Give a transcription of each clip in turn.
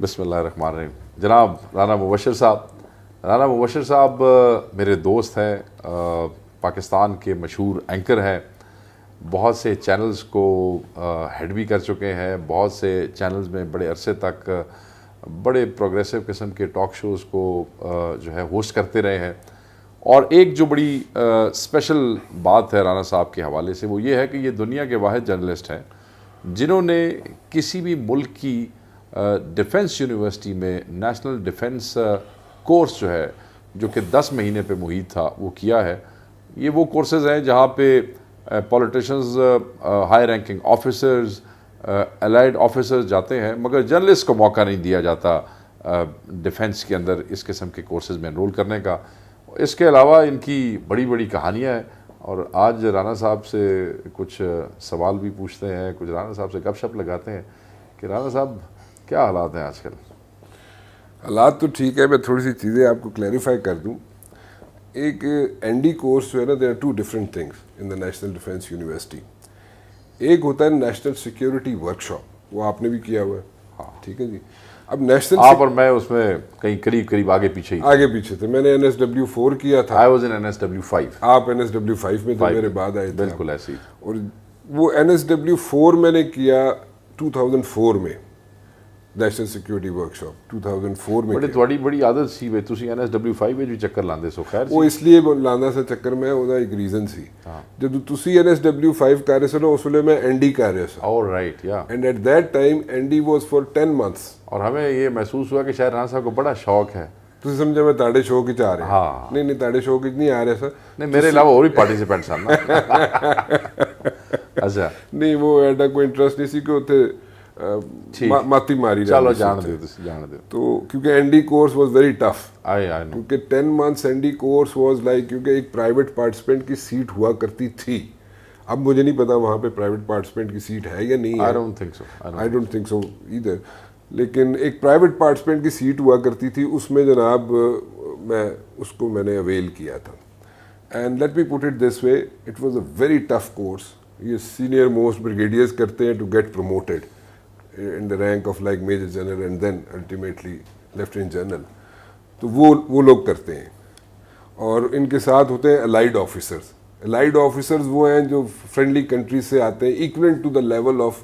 بسم اللہ الرحمن الرحیم. جناب رانا مبشر صاحب میرے دوست ہیں, پاکستان کے مشہور اینکر ہیں, بہت سے چینلز کو ہیڈ بھی کر چکے ہیں, بہت سے چینلز میں بڑے عرصے تک بڑے پروگریسو قسم کے ٹاک شوز کو جو ہے ہوسٹ کرتے رہے ہیں. اور ایک جو بڑی اسپیشل بات ہے رانا صاحب کے حوالے سے وہ یہ ہے کہ یہ دنیا کے واحد جرنلسٹ ہیں جنہوں نے کسی بھی ملک کی ڈیفنس یونیورسٹی میں نیشنل ڈیفنس کورس جو ہے, جو کہ 10 مہینے پہ محیط تھا, وہ کیا ہے. یہ وہ کورسز ہیں جہاں پہ politicians, high ranking officers, allied officers جاتے ہیں, مگر جرنلسٹ کو موقع نہیں دیا جاتا ڈیفنس کے اندر اس قسم کے کورسز میں انرول کرنے کا. اس کے علاوہ ان کی بڑی بڑی کہانیاں ہیں, اور آج رانا صاحب سے کچھ سوال بھی پوچھتے ہیں, کچھ رانا صاحب سے گپ شپ لگاتے ہیں کہ رانا صاحب کیا حالات ہیں آج کل. حالات تو ٹھیک ہے, میں تھوڑی سی چیزیں آپ کو کلیریفائی کر دوں. ایک این ڈی کورس جو ہے نا, there are 2 different things in the National Defence University. ایک ہوتا ہے نیشنل سیکیورٹی ورک شاپ, وہ آپ نے بھی کیا ہوا ہے. ہاں ٹھیک ہے جی. اب نیشنل آپ اور میں اس میں کہیں قریب آگے پیچھے تھے. میں نے NSW4 کیا تھا. I was in NSW5. آپ NSW5 میں تھے, میرے بعد آئے تھے. بالکل ایسی. اور وہ NSW4 میں نے کیا 2004 میں, نیشنل سیکیورٹی ورک شاپ 2004 میں. بڑی عادت سی وے تسی NSW5 ਵਿੱਚ ਵੀ ਚੱਕਰ ਲਾਉਂਦੇ ਸੋ. ਖੈਰ وہ اس لیے ਲਾਉਂਦਾ ਸੀ ਚੱਕਰ, ਮੈਂ ਉਹਦਾ ਇੱਕ ਰੀਜ਼ਨ ਸੀ. ਜਦੋਂ ਤੁਸੀਂ NSW5 ਕਰ ਰਹੇ ਸੀ ਨਾ, ਉਸ ਵੇਲੇ ਮੈਂ ND ਕਰ ਰਿਹਾ ਸੀ. All right, yeah. And at that time ND was for 10 months. اور ہمیں یہ محسوس ہوا کہ شاید رانا صاحب کو بڑا شوق ہے. ਤੁਸੀਂ ਸਮਝਿਆ ਮੈਂ ਤੁਹਾਡੇ ਸ਼ੋਅ 'ਚ ਆ ਰਿਹਾ. ਹਾਂ. ਨਹੀਂ ਤੁਹਾਡੇ ਸ਼ੋਅ 'ਚ ਨਹੀਂ ਆ ਰਿਹਾ ਸਰ. ਨਹੀਂ, ਮੇਰੇ ਇਲਾਵਾ ਹੋਰ ਵੀ ਪਾਰਟਿਸਿਪੈਂਟ ਸਨ ਨਾ. ਅੱਛਾ. ਨਹੀਂ, ਉਹ ਐਡਾ ਕੋਈ ਇੰਟਰਸਟ ਨਹੀਂ ਸੀ ਕਿ ਉੱਥੇ ਮਾਤੀ ਮਾਰੀ ਜਾ. ਚਲੋ ਜਾਣ ਦਿਓ. تو کیونکہ ND course was very tough. know. کیونکہ 10 months ND course was like, کیونکہ ایک پرائیویٹ پارٹیسپینٹ کی سیٹ ہوا کرتی تھی. اب مجھے نہیں پتا وہاں پہ پرائیویٹ پارٹیسپینٹ کی سیٹ ہے یا نہیں ہے. I don't think so either. لیکن ایک پرائیویٹ پارٹیسپینٹ کی سیٹ ہوا کرتی تھی, اس میں جناب میں نے اویل کیا تھا. And let me put it this way, it was a very tough course. یہ سینئر موسٹ بریگیڈیئرز کرتے ہیں to get promoted in the rank of like major general and then ultimately lieutenant general. تو وہ لوگ کرتے ہیں. اور ان کے ساتھ ہوتے ہیں allied officers. allied officers وہ ہیں جو friendly countries سے آتے ہیں, equivalent to the level of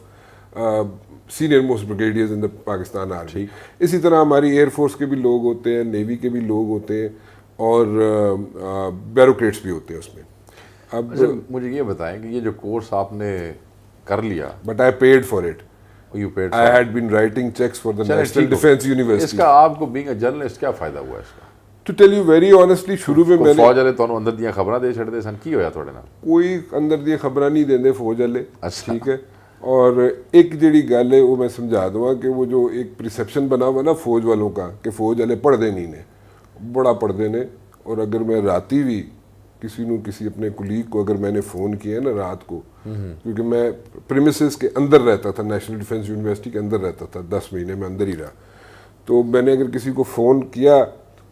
senior most brigadiers in the Pakistan army. اسی طرح ہماری ایئر فورس کے بھی لوگ ہوتے ہیں, نیوی کے بھی لوگ ہوتے ہیں, اور بیوروکریٹس بھی ہوتے ہیں اس میں. اب مجھے یہ بتائیں کہ یہ جو کورس آپ نے کر لیا, but I paid for it. You paid for I had been writing checks for the National Defense University. اس کا آپ کو being a journalist کیا فائدہ ہوا اس کا؟ To tell you very honestly, شروع میں میں نے فوج والے تو اندر دیا خبراں دے چھڑ دے سن, کی ہویا تھوڑے نال کوئی اندر دیا خبراں نہیں دیندے فوج والے. ٹھیک ہے. اور ایک جڑی گل ہے وہ میں سمجھا دوں کہ وہ جو ایک پرسیپشن بنا ہوا نا فوج والوں کا کہ فوج والے پڑھتے نہیں نے, بڑا پڑھتے نے. اور اگر میں راتی بھی کسی اپنے کولیگ کو اگر میں نے فون کیا نا رات کو, کیونکہ میں پریمیسز کے اندر رہتا تھا, نیشنل ڈیفینس یونیورسٹی کے اندر رہتا تھا, 10 مہینے میں اندر ہی رہا, تو میں نے اگر کسی کو فون کیا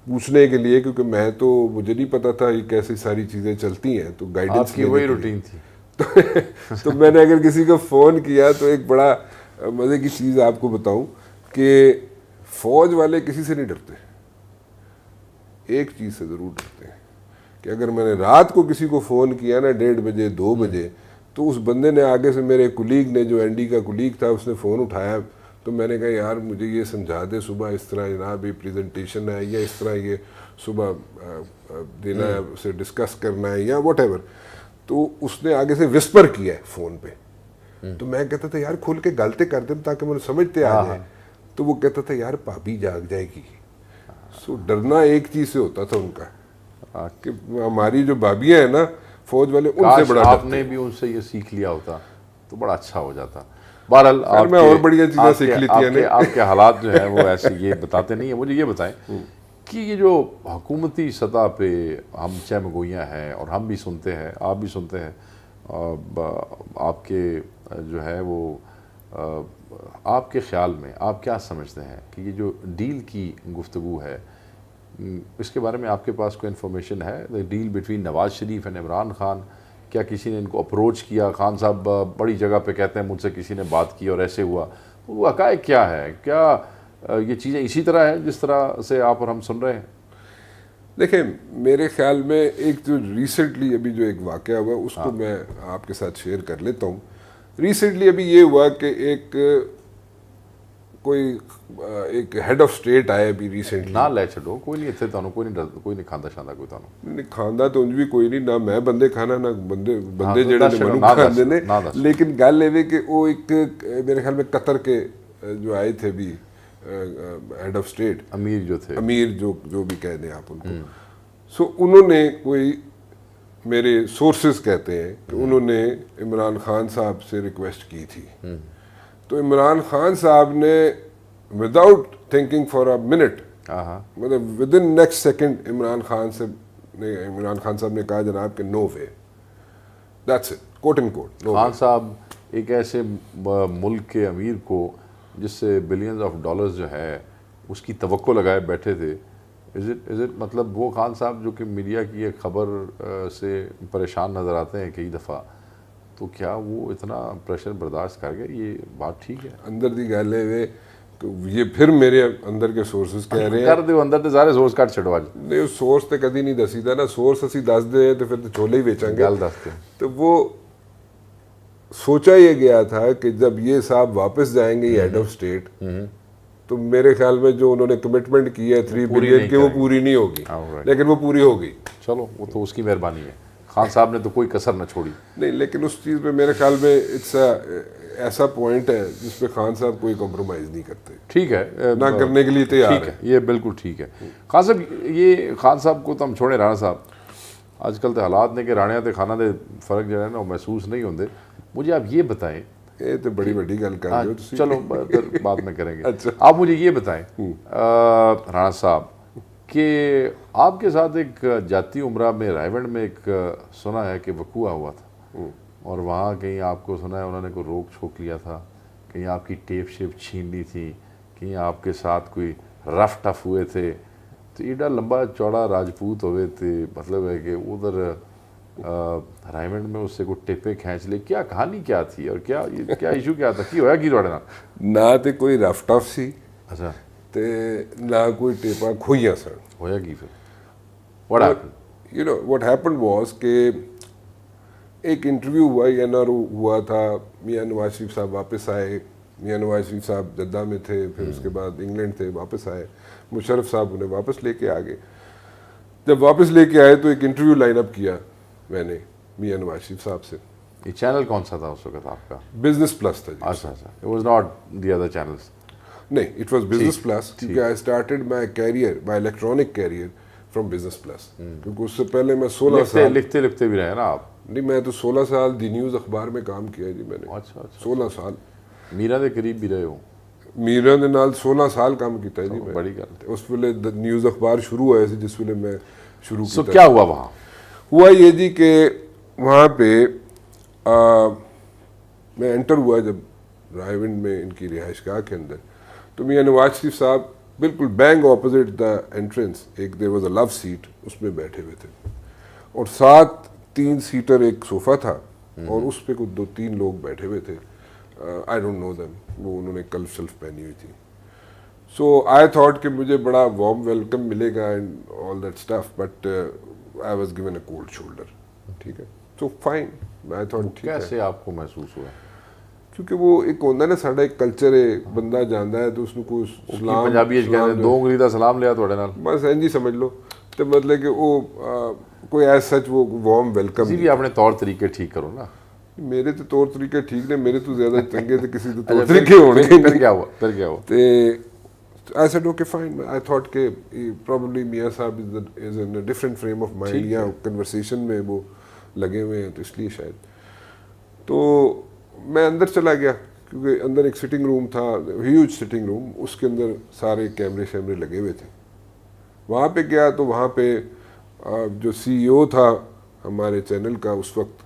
پوچھنے کے لیے, کیونکہ میں تو مجھے نہیں پتا تھا یہ کیسی ساری چیزیں چلتی ہیں, تو گائیڈنس کی وہی روٹین تھی. تو میں نے اگر کسی کو فون کیا تو ایک بڑا مزے کی چیز آپ کو بتاؤں کہ فوج والے کسی سے نہیں ڈرتے. ایک چیز سے ضرور ڈرتے ہیں کہ اگر میں نے رات کو کسی کو فون کیا نا 1:30 بجے 2 بجے, تو اس بندے نے آگے سے, میرے کولیگ نے جو ND کا کولیگ تھا, اس نے فون اٹھایا, تو میں نے کہا یار مجھے یہ سمجھا دے صبح اس طرح جناب یہ پریزنٹیشن ہے, یا اس طرح یہ صبح دینا ہے, اسے ڈسکس کرنا ہے, یا واٹ ایور. تو اس نے آگے سے وسپر کیا ہے فون پہ. تو میں کہتا تھا یار کھل کے گالتے کر دیں تاکہ مجھے سمجھتے آ جائے. تو وہ کہتا تھا یار بھابھی جاگ جائے گی. سو ڈرنا ایک چیز سے ہوتا تھا ان کا کہ ہماری جو بھابیاں ہیں نا فوج والے, ان سے بڑا آپ نے بھی ان سے یہ سیکھ لیا ہوتا تو بڑا اچھا ہو جاتا. بہرحال میں اور بڑی چیزیں سیکھ لی تھی. آپ کے حالات جو ہیں وہ ایسے یہ بتاتے نہیں ہیں. مجھے یہ بتائیں کہ یہ جو حکومتی سطح پہ ہم چہمگوئیاں ہیں, اور ہم بھی سنتے ہیں, آپ بھی سنتے ہیں, آپ کے جو ہے وہ آپ کے خیال میں آپ کیا سمجھتے ہیں کہ یہ جو ڈیل کی گفتگو ہے, اس کے بارے میں آپ کے پاس کوئی انفارمیشن ہے؟ Deal between Nawaz Sharif and Imran Khan, کیا کسی نے ان کو اپروچ کیا؟ خان صاحب بڑی جگہ پہ کہتے ہیں مجھ سے کسی نے بات کی اور ایسے ہوا, وہ حقائق کیا ہے؟ کیا یہ چیزیں اسی طرح ہیں جس طرح سے آپ اور ہم سن رہے ہیں؟ دیکھیں میرے خیال میں ایک جو ریسنٹلی ابھی جو ایک واقعہ ہوا اس کو میں آپ کے ساتھ شیئر کر لیتا ہوں. ریسنٹلی ابھی یہ ہوا کہ ایک ہیڈ آف اسٹیٹ آئے ابھی ریسنٹلی. نہ لے چھڈو, کوئی نہیں اتنے تانوں کوئی نہیں کھاندا شاندا کوئی تانوں نہیں کھاندا تو انج بھی کوئی نہیں, نہ میں بندے کھانا نہ بندے جڑے نے منو کھاندے نے. لیکن گل یہ کہ وہ ایک میرے خیال میں قطر کے جو آئے تھے بھی ہیڈ آف اسٹیٹ, امیر جو بھی کہہ دیں آپ ان کو. سو انہوں نے کوئی میرے سورسز کہتے ہیں کہ انہوں نے عمران خان صاحب سے ریکویسٹ کی تھی. تو عمران خان صاحب نے without thinking for a minute, مطلب with in next second Imran Khan صاحب نے کہا جناب کہ no way, that's it, quote and quote. Khan صاحب ایک ایسے ملک کے امیر کو جس سے بلینز آف ڈالرز جو ہے اس کی توقع لگائے بیٹھے تھے. از اٹ مطلب وہ خان صاحب جو کہ میڈیا کی ایک خبر سے پریشان نظر آتے ہیں کئی دفعہ, تو کیا وہ اتنا پریشر برداشت کر گئے؟ یہ بات ٹھیک ہے؟ اندر دی گل ہے یہ پھر میرے اندر کے سورسز کہہ رہے ہیں کر دیو اندر تے سارے سورس کٹ چھڈوا جی. نہیں سورس تے کدی نہیں دسی دا نا, سورس اسی دس دے تے پھر تے چھولے ہی بیچاں گے. گل دستے تو وہ سوچا یہ گیا تھا کہ جب یہ صاحب واپس جائیں گے ہیڈ آف اسٹیٹ تو میرے خیال میں جو انہوں نے کمٹمنٹ کی ہے 3 بلین کی وہ پوری نہیں ہوگی, لیکن وہ پوری ہوگی. چلو وہ تو اس کی مہربانی ہے, خان صاحب نے تو کوئی کسر نہ چھوڑی. نہیں لیکن اس چیز پہ میرے خیال میں ایسا پوائنٹ ہے جس پہ خان صاحب کوئی کمپرومائز نہیں کرتے. ٹھیک ہے, نہ کرنے کے لیے تیار ہے. یہ بالکل ٹھیک ہے. خان صاحب یہ خان صاحب کو تو ہم چھوڑے, رانا صاحب آج کل تو حالات نے کہ رانے تے کھانا دے فرق جو ہے نا وہ محسوس نہیں ہوندے. مجھے آپ یہ بتائیں, یہ تو بڑی بڑی گل کر رہے ہو, چلو بعد میں کریں گے. آپ مجھے یہ بتائیں رانا صاحب کہ آپ کے ساتھ ایک جاتی عمرہ میں رائیونڈ میں ایک سنا ہے کہ وقوع ہوا تھا, اور وہاں کہیں آپ کو سنا ہے انہوں نے کوئی روک چھوک لیا تھا, کہیں آپ کی ٹیپ شیپ چھین لی تھی, کہیں آپ کے ساتھ کوئی رف ٹف ہوئے تھے. تو ایڈا لمبا چوڑا راجپوت ہوئے تھے, مطلب ہے کہ ادھر رائیونڈ میں اس سے کوئی ٹیپے کھینچ لے, کیا کہانی کیا تھی اور کیا ایشو کیا تھا, کی ہویا کی تھوڑے نال؟ نہ تے کوئی رف ٹف سی, اچھا, تے نہ کوئی ٹیپاں کھوئیاں سن. ہویا کی پھر what happened? You know what happened was کہ ایک انٹرویو ہوا یا نہ ہوا تھا, میاں نواز شریف صاحب واپس آئے, میاں نواز شریف صاحب جدہ میں تھے, پھر اس کے بعد انگلینڈ تھے, واپس آئے, مشرف صاحب انہیں واپس لے کے آ گئے. جب واپس لے کے آئے تو ایک انٹرویو لائن اپ کیا میں نے میاں نواز شریف صاحب سے. یہ چینل کون سا تھا اس وقت آپ کا؟ بزنس پلس تھا. اچھا اچھا, it was not the other channels. نہیں, it was business plus, کیونکہ I started my career, my electronic career from business plus. کیونکہ اس سے پہلے میں 16 سال لکھتے بھی رہے نا آپ؟ نہیں, میں تو 16 سال دی نیوز اخبار میں کام کیا جی میں نے. اچھا 16 سال. میرا دے قریب بھی رہے ہو؟ میرا دے نال 16 سال کام کیتا ہے جی میں. بڑی گل. اس ویلے نیوز اخبار شروع ہوئے تھے جس ویلے میں شروع کیا. کیا ہوا وہاں؟ ہوا یہ جی کہ وہاں پہ میں انٹر ہوا جب رائیونڈ میں ان کی رہائش گاہ کے اندر, تو میاں نواز شریف صاحب بالکل بینگ اپوزٹ دا انٹرنس ایک there was a love set, اس میں بیٹھے ہوئے تھے, اور ساتھ 3 سیٹر ایک صوفہ تھا, اور اس پہ کچھ 2-3 لوگ بیٹھے ہوئے تھے. آئی ڈونٹ نو دیم, وہ انہوں نے کلف شلف پہنی ہوئی تھی. سو آئی تھاٹ کہ مجھے بڑا وارم ویلکم ملے گا and all that stuff, but I was given a cold shoulder. ٹھیک ہے, سو فائن. میں تھاٹ کیسے آپ کو محسوس ہوا؟ کیونکہ وہ ایک ہوتا ہے نا ساڈا ایک کلچر ہے, بندہ جاندا ہے تو اس کو سلام, پنجابی کہتے ہیں 2 انگلی دا سلام لیا تھوڑے نال, بس انج ہی سمجھ لو. تو مطلب کہ وہ کوئی ایز سچ وہ وارم ویلکم. بھی اپنے طور طریقے ٹھیک کرو نا. میرے تو طور طریقے ٹھیک نے, میرے تو زیادہ چنگے تھے, کسی تو طور طریقے ہونے. پھر کیا ہوا؟ I said okay fine. I thought کہ probably میاں صاحب is in a different frame of mind, یا conversation میں وہ لگے ہوئے ہیں تو اس لیے شاید. تو میں اندر چلا گیا, کیونکہ اندر ایک سٹنگ روم تھا, ہیوج سٹنگ روم, اس کے اندر سارے کیمرے شیمرے لگے ہوئے تھے. وہاں پہ گیا تو وہاں پہ جو CEO تھا ہمارے چینل کا اس وقت,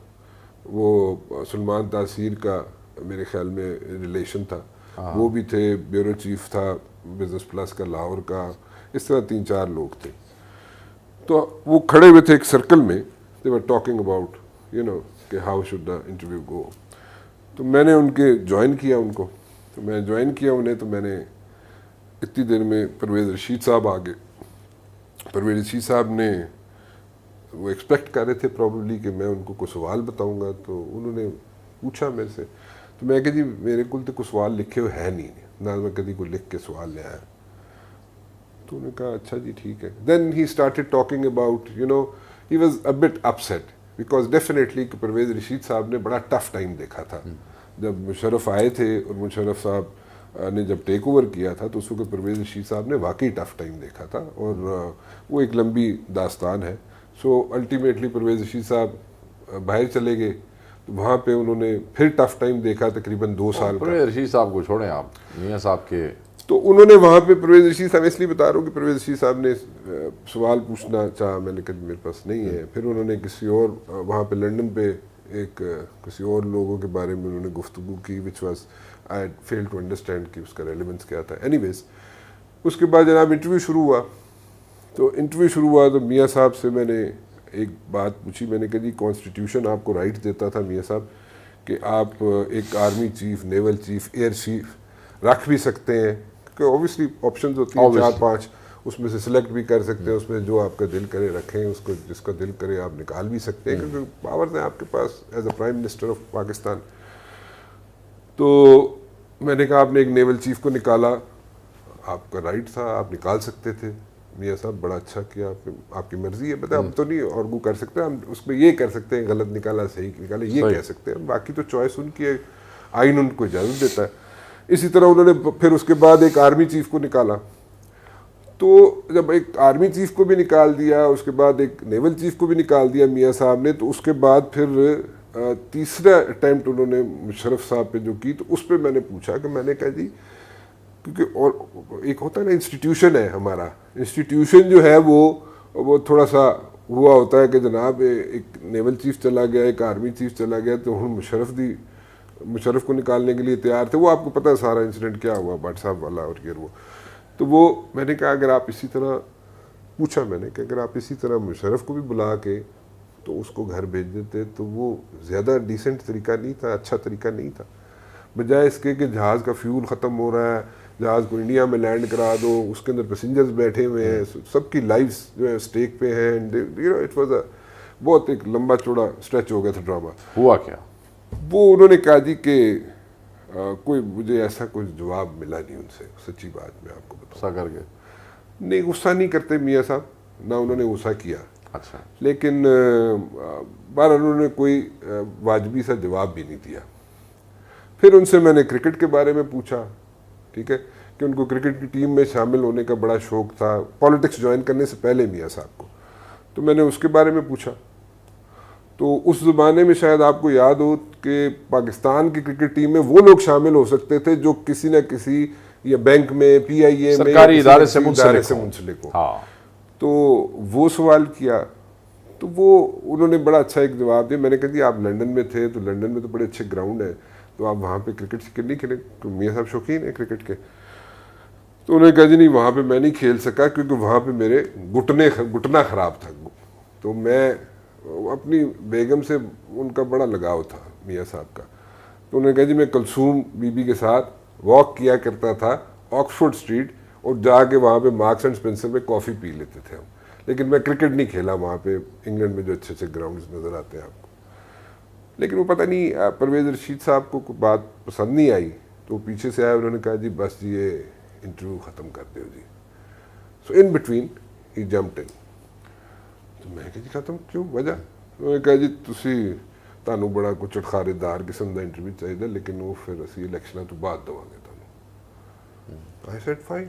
وہ سلمان تاثیر کا میرے خیال میں ریلیشن تھا, وہ بھی تھے. بیورو چیف تھا بزنس پلس کا لاہور کا, اس طرح 3-4 لوگ تھے. تو وہ کھڑے ہوئے تھے ایک سرکل میں, they were talking about کہ how should the interview go. تو میں نے ان کے جوائن کیا ان کو, تو میں جوائن کیا انہیں, تو میں نے اتنی دیر میں پرویز رشید صاحب آ گئے. پرویز رشید صاحب نے وہ ایکسپیکٹ کر رہے تھے پرابیبلی کہ میں ان کو کوئی سوال بتاؤں گا, تو انہوں نے پوچھا میرے سے, تو میں کہ جی میرے کو تو کوئی سوال لکھے ہوئے ہے نہیں, نہ میں کبھی کوئی لکھ کے سوال لے آیا. تو انہوں نے کہا اچھا جی ٹھیک ہے. Then he started talking about he was a bit upset because definitely کہ پرویز رشید صاحب نے بڑا ٹف ٹائم دیکھا تھا جب مشرف آئے تھے, اور مشرف صاحب نے جب ٹیک اوور کیا تھا تو اس وقت پرویز رشید صاحب نے واقعی ٹف ٹائم دیکھا تھا, اور وہ ایک لمبی داستان ہے. سو الٹیمیٹلی پرویز رشید صاحب باہر چلے گئے, تو وہاں پہ انہوں نے پھر ٹف ٹائم دیکھا تقریباً 2 سال کا. پرویز رشید صاحب کو چھوڑیں آپ, میاں صاحب کے, تو انہوں نے وہاں پہ پرویز رشید صاحب, اس لیے بتا رہا ہوں کہ پرویز رشید صاحب نے سوال پوچھنا چاہا, میں نے کہا میرے پاس نہیں ہے. پھر انہوں نے کسی اور وہاں پہ لنڈن پہ ایک کسی اور لوگوں کے بارے میں انہوں نے گفتگو کی which was I fail to understand کہ اس کا ریلیونس کیا تھا. اینی ویز اس کے بعد جناب انٹرویو شروع ہوا. تو انٹرویو شروع ہوا تو میاں صاحب سے میں نے ایک بات پوچھی. میں نے کہا جی کانسٹیٹیوشن آپ کو رائٹ دیتا تھا میاں صاحب کہ آپ ایک army chief, naval chief, air chief رکھ بھی سکتے ہیں, کہ اوبیسلی آپشنز ہوتی ہیں 4-5, اس میں سے سلیکٹ بھی کر سکتے ہیں, اس میں جو آپ کا دل کرے رکھیں, اس کو جس کا دل کرے آپ نکال بھی سکتے ہیں, کیونکہ پاورز ہیں آپ کے پاس as a prime minister of Pakistan. تو میں نے کہا آپ نے ایک نیول چیف کو نکالا, آپ کا رائٹ تھا, آپ نکال سکتے تھے. میاں صاحب بڑا اچھا کیا, آپ کی مرضی ہے, بتا ہم تو نہیں آرگو کر سکتے, ہم اس میں یہ کر سکتے ہیں غلط نکالا صحیح نکالا یہ کہہ سکتے ہیں, باقی تو چوائس ان کی ہے, آئین ان کو اجازت دیتا ہے. اسی طرح انہوں نے پھر اس کے بعد ایک آرمی چیف کو نکالا. تو جب ایک آرمی چیف کو بھی نکال دیا, اس کے بعد ایک نیول چیف کو بھی نکال دیا میاں صاحب نے, تو اس کے بعد پھر تیسرا اٹیمپٹ انہوں نے مشرف صاحب پہ جو کی, تو اس پہ میں نے پوچھا کہ میں نے کہا جی کیونکہ اور ایک ہوتا ہے نا انسٹیٹیوشن ہے ہمارا, انسٹیٹیوشن جو ہے وہ تھوڑا سا ہوا ہوتا ہے کہ جناب ایک نیول چیف چلا گیا, ایک آرمی چیف چلا گیا, تو ہم مشرف کو نکالنے کے لیے تیار تھے. وہ آپ کو پتہ ہے سارا انسیڈنٹ کیا ہوا, بٹ صاحب والا اور یہ وہ. تو وہ میں نے کہا اگر آپ اسی طرح پوچھا, میں نے کہ اگر آپ اسی طرح مشرف کو بھی بلا کے تو اس کو گھر بھیج دیتے تو وہ زیادہ ڈیسنٹ طریقہ نہیں تھا, اچھا طریقہ نہیں تھا, بجائے اس کے کہ جہاز کا فیول ختم ہو رہا ہے, جہاز کو انڈیا میں لینڈ کرا دو, اس کے اندر پیسنجرز بیٹھے ہوئے ہیں, سب کی لائفز جو ہے اسٹیک پہ ہیں. اٹ واز اے بہت ایک لمبا چوڑا اسٹریچ ہو گیا تھا ڈرامہ. ہوا کیا؟ وہ انہوں نے کہا جی کہ کوئی مجھے ایسا کوئی جواب ملا نہیں ان سے, سچی بات میں آپ کو بتاؤں. غصہ کر گئے؟ نہیں غصہ نہیں کرتے میاں صاحب, نہ انہوں نے غصہ کیا. اچھا. لیکن بہرحال انہوں نے کوئی واجبی سا جواب بھی نہیں دیا. پھر ان سے میں نے کرکٹ کے بارے میں پوچھا, ٹھیک ہے, کہ ان کو کرکٹ کی ٹیم میں شامل ہونے کا بڑا شوق تھا پالیٹکس جوائن کرنے سے پہلے میاں صاحب کو, تو میں نے اس کے بارے میں پوچھا. تو اس زمانے میں شاید آپ کو یاد ہو کہ پاکستان کی کرکٹ ٹیم میں وہ لوگ شامل ہو سکتے تھے جو کسی نہ کسی یا بینک میں, پی آئی اے میں, سرکاری ادارے سے منسلک ہو. تو وہ سوال کیا, تو وہ انہوں نے بڑا اچھا ایک جواب دیا. میں نے کہا جی آپ لنڈن میں تھے, تو لنڈن میں تو بڑے اچھے گراؤنڈ ہیں, تو آپ وہاں پہ کرکٹ نہیں کھیلے, تو میاں صاحب شوقین ہیں کرکٹ کے. تو انہوں نے کہا جی نہیں وہاں پہ میں نہیں کھیل سکا کیونکہ وہاں پہ میرے گھٹنا خراب تھا. تو میں اپنی بیگم سے ان کا بڑا لگاؤ تھا میاں صاحب کا. تو انہوں نے کہا جی میں کلثوم بی بی کے ساتھ واک کیا کرتا تھا آکسفورڈ اسٹریٹ, اور جا کے وہاں پہ مارکس اینڈ اسپنسر میں کافی پی لیتے تھے ہم, لیکن میں کرکٹ نہیں کھیلا وہاں پہ انگلینڈ میں جو اچھے اچھے گراؤنڈز نظر آتے ہیں آپ کو. لیکن وہ پتہ نہیں پرویز رشید صاحب کو بات پسند نہیں آئی, تو پیچھے سے آئے, انہوں نے کہا جی بس جی یہ انٹرویو ختم کر دو جی. سو ان بٹوین ہی جمپڈ ان. تو میں کہا جی ختم کیوں, وجہ؟ انہوں نے کہا جی تانوں بڑا کچھ چٹخارےدار قسم کا انٹرویو چاہیے, لیکن وہ پھر اسی الیکشن تو بعد دوا گے تانوں. I said fine.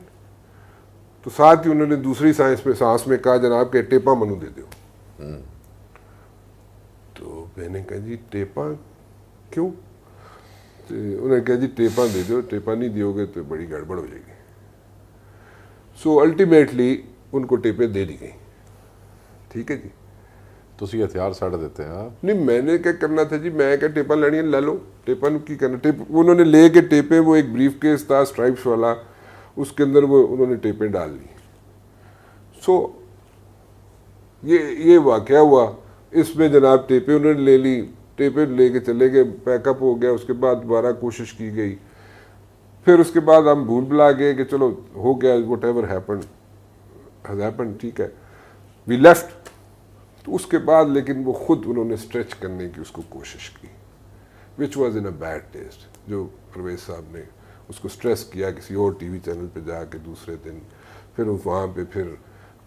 تو ساتھ ہی انہوں نے دوسری سانس میں کہا جناب کہ ٹیپا منو دے دو. تو میں نے کہا جی ٹیپا کیوں؟ تو انہوں نے کہا جی ٹیپا دے دو, ٹیپا نہیں دیو گے تو بڑی گڑبڑ ہو جائے گی. سو الٹیمیٹلی ان کو ٹیپیں دے دی گئی. ٹھیک ہے جی, تسی ہتھیار ساڑ دیتے ہیں. نہیں میں نے کیا کرنا تھا جی, میں کیا ٹیپا لینی لے لو, ٹیپا کی کرنا. انہوں نے لے کے ٹیپیں, وہ ایک بریف کیس تھا اسٹرائپس والا, اس کے اندر وہ انہوں نے ٹیپیں ڈال لی. سو یہ واقعہ ہوا. اس میں جناب ٹیپیں انہوں نے لے لی, ٹیپیں لے کے چلے گئے, پیک اپ ہو گیا. اس کے بعد دوبارہ کوشش کی گئی. پھر اس کے بعد ہم بھول بلا گئے کہ چلو ہو گیا, وٹ ایور ہیپن, ٹھیک ہے, وی لیفٹ. تو اس کے بعد لیکن وہ خود انہوں نے اسٹریچ کرنے کی اس کو کوشش کی, which was in a bad test. جو پرویز صاحب نے اس کو اسٹریس کیا کسی اور ٹی وی چینل پہ جا کے دوسرے دن, پھر وہاں پہ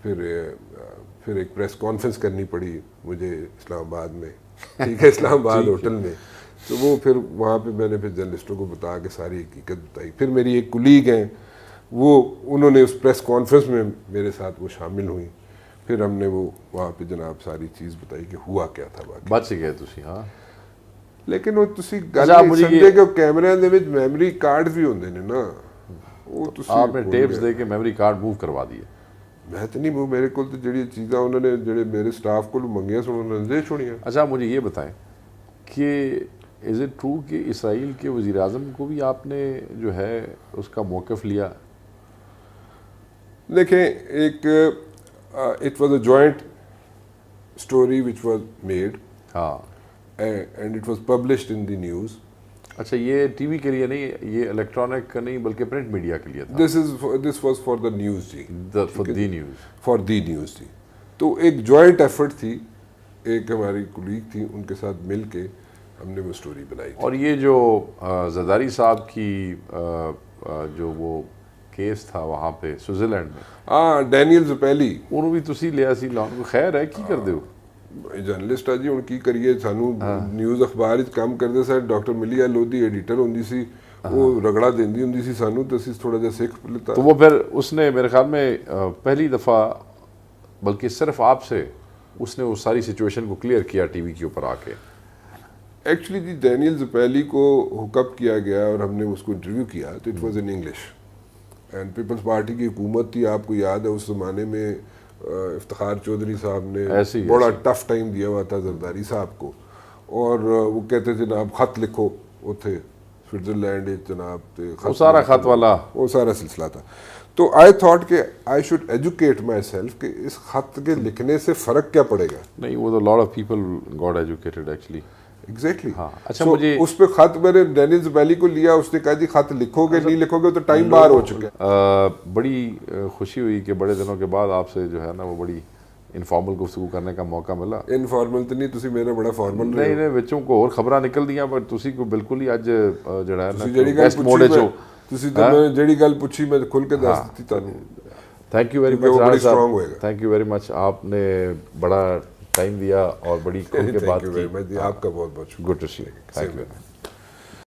پھر ایک پریس کانفرنس کرنی پڑی مجھے اسلام آباد میں, ٹھیک ہے, اسلام آباد ہوٹل میں. تو وہ پھر وہاں پہ میں نے پھر جرنلسٹوں کو بتا کے ساری حقیقت بتائی. پھر میری ایک کولیگ ہیں, وہ انہوں نے اس پریس کانفرنس میں میرے ساتھ وہ شامل ہوئی. پھر ہم نے وہ وہاں پہ جناب ساری چیز بتائی کہ ہوا کیا تھا. بچ گئے تسی. ہاں لیکن وہ تسی گل نہیں سمجھے کہ کیمرے دے وچ میموری کارڈ بھی ہوندے نے نا, وہ تسی آپ نے ٹیپس دے کے میموری کارڈ موو کروا دیے. میں تو نہیں, میرے کو تو جڑی چیزاں انہوں نے جڑے میرے سٹاف کو منگیاں سن انہوں نے دے چھوڑیاں. اچھا مجھے یہ بتائیں کہ از اٹ ٹرو کہ اسرائیل کے وزیر اعظم کو بھی آپ نے جو ہے اس کا موقف لیا؟ دیکھیں, ایک it was a joint story which was made, ہاں, and it was published in the news. اچھا, یہ ٹی وی کے لیے نہیں, یہ الیکٹرانک کا نہیں بلکہ پرنٹ میڈیا کے لیے تھا. This was for the news جی, فار دی نیوز جی. تو ایک جوائنٹ ایفرٹ تھی, ایک ہماری کولیگ تھی, ان کے ساتھ مل کے ہم نے وہ اسٹوری بنائی تھی. اور یہ جو زرداری صاحب کی جو وہ کیس تھا وہاں پہ سوئٹزرلینڈ میں, ہاں, ڈینیل زپیلی, انہوں بھی تسی لیا سی لان کو. خیر ہے, کی کر دے ہو جرنلسٹ ہے جی, ہوں کی کریے. سانو نیوز اخبار کام کرتے سر ڈاکٹر ملیا لودھی ایڈیٹر ہوندی سی, وہ رگڑا دیندی ہوندی سی سانو, تو اسی تھوڑا جہا سیکھ لیتا. تو وہ پھر اس نے میرے خیال میں پہلی دفعہ بلکہ صرف آپ سے اس نے وہ ساری سچویشن کو کلیئر کیا ٹی وی کے اوپر آ کے. ایکچولی جی ڈینیل زپیلی کو ہک اپ کیا گیا اور ہم نے اس کو انٹرویو کیا, تو it was in English. And Peoples Party کی حکومت تھی, آپ کو یاد ہے اس زمانے میں افتخار چودھری صاحب نے بڑا ٹف ٹائم دیا ہوا تھا زرداری صاحب کو, اور وہ کہتے تھے جناب خط لکھو اتنے سوئٹزرلینڈ جناب, وہ سارا خط والا وہ سارا سلسلہ تھا. تو آئی تھاٹ کہ I should educate my self کہ اس خط کے لکھنے سے فرق کیا پڑے گا. نہیں, وہ تو lot of people got educated actually. Exactly. اچھا, مجھے اس پہ خط میں نے ڈینیل زپیلی کو لیا, اس نے کہا جی خط لکھو گے نہیں لکھو گے, تو ٹائم باہر ہو چکا. بڑی خوشی ہوئی کہ بڑے دنوں کے بعد آپ سے جو ہے نا وہ بڑی انفارمل گفتگو کرنے کا موقع ملا. انفارمل تو نہیں, تسی میرا بڑا فارمل نہیں نہیں, بچوں کو اور خبراں نکل دیاں, پر تسی کو بالکل ہی اج جڑا ہے نا بیسٹ موڈ چو تسی تے میں جڑی گل پوچھی میں کھل کے دس دتی تانوں. Thank you very much, thank you very much, آپ نے بڑا ٹائم دیا اور بڑی کھل کے بات کی. آپ کا بہت بہت good to see you. Thank you.